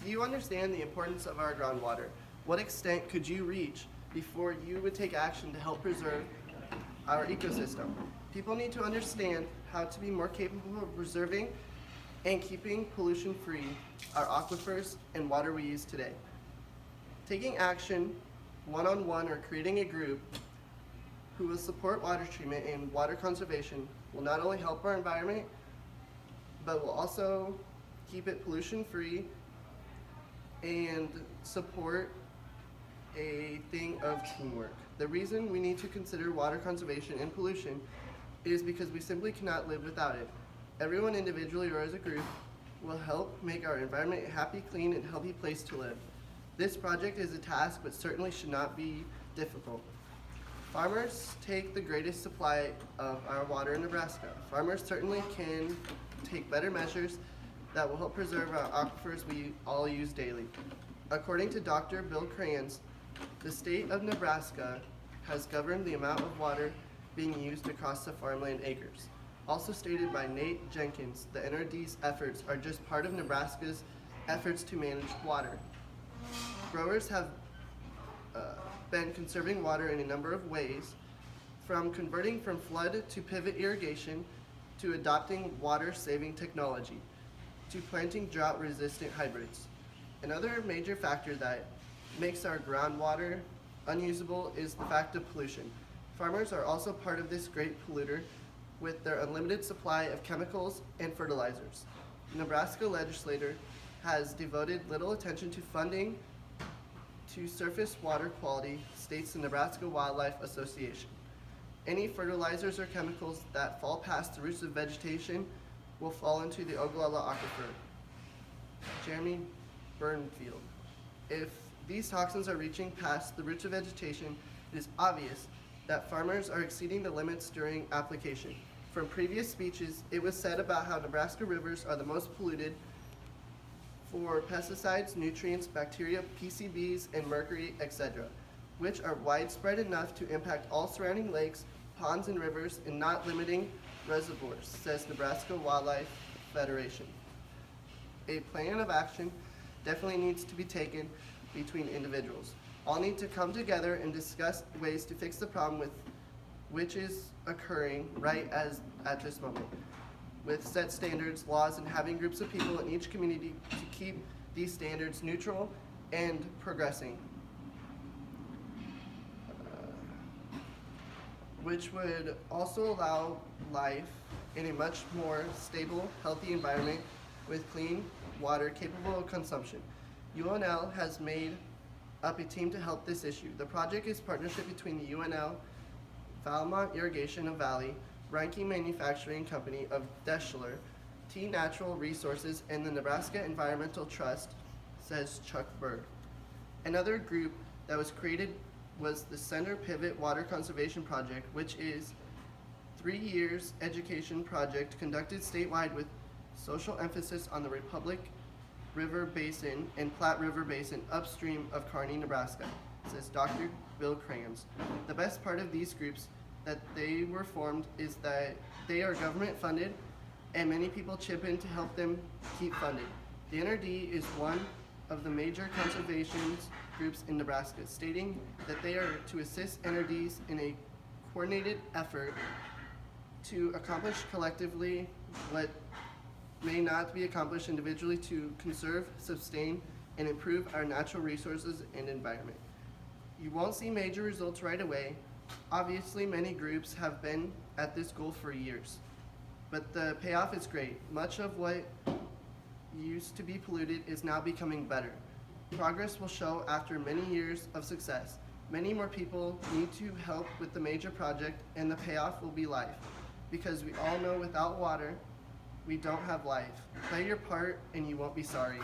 Do you understand the importance of our groundwater? What extent could you reach before you would take action to help preserve our ecosystem? People need to understand how to be more capable of preserving and keeping pollution-free our aquifers and water we use today. Taking action one-on-one or creating a group who will support water treatment and water conservation will not only help our environment, but will also keep it pollution-free and support a thing of teamwork. The reason we need to consider water conservation and pollution is because we simply cannot live without it. Everyone individually or as a group will help make our environment a happy, clean, and healthy place to live. This project is a task but certainly should not be difficult. Farmers take the greatest supply of our water in Nebraska. Farmers certainly can take better measures that will help preserve our aquifers we all use daily. According to Dr. Bill Crayons, the state of Nebraska has governed the amount of water being used across the farmland acres. Also stated by Nate Jenkins, the NRD's efforts are just part of Nebraska's efforts to manage water. Growers have been conserving water in a number of ways, from converting from flood to pivot irrigation, to adopting water-saving technology, to planting drought-resistant hybrids. Another major factor that makes our groundwater unusable is the fact of pollution. Farmers are also part of this great polluter with their unlimited supply of chemicals and fertilizers. The Nebraska legislature has devoted little attention to funding to surface water quality, states the Nebraska Wildlife Association. Any fertilizers or chemicals that fall past the roots of vegetation will fall into the Ogallala Aquifer. Jeremy Burnfield. If these toxins are reaching past the roots of vegetation, it is obvious that farmers are exceeding the limits during application. From previous speeches, it was said about how Nebraska rivers are the most polluted for pesticides, nutrients, bacteria, PCBs, and mercury, etc., which are widespread enough to impact all surrounding lakes, ponds, and rivers, and not limiting reservoirs, says Nebraska Wildlife Federation. A plan of action definitely needs to be taken between individuals. All need to come together and discuss ways to fix the problem which is occurring right as at this moment, with set standards, laws, and having groups of people in each community to keep these standards neutral and progressing, which would also allow life in a much more stable, healthy environment with clean water capable of consumption. UNL has made up a team to help this issue. The project is a partnership between the UNL, Valmont Irrigation of Valley, Reinke Manufacturing Company of Deschler, T Natural Resources, and the Nebraska Environmental Trust, says Chuck Berg. Another group that was created was the Center Pivot Water Conservation Project, which is 3 years education project conducted statewide with social emphasis on the Republic River Basin and Platte River Basin upstream of Kearney, Nebraska, says Dr. Bill Crayons. The best part of these groups that they were formed is that they are government funded and many people chip in to help them keep funded. The NRD is one of the major conservation groups in Nebraska, stating that they are to assist NRDs in a coordinated effort to accomplish collectively what may not be accomplished individually to conserve, sustain, and improve our natural resources and environment. You won't see major results right away. Obviously, many groups have been at this goal for years, but the payoff is great. Much of what used to be polluted is now becoming better. Progress will show after many years of success. Many more people need to help with the major project, and the payoff will be life, because we all know without water, we don't have life. Play your part and you won't be sorry.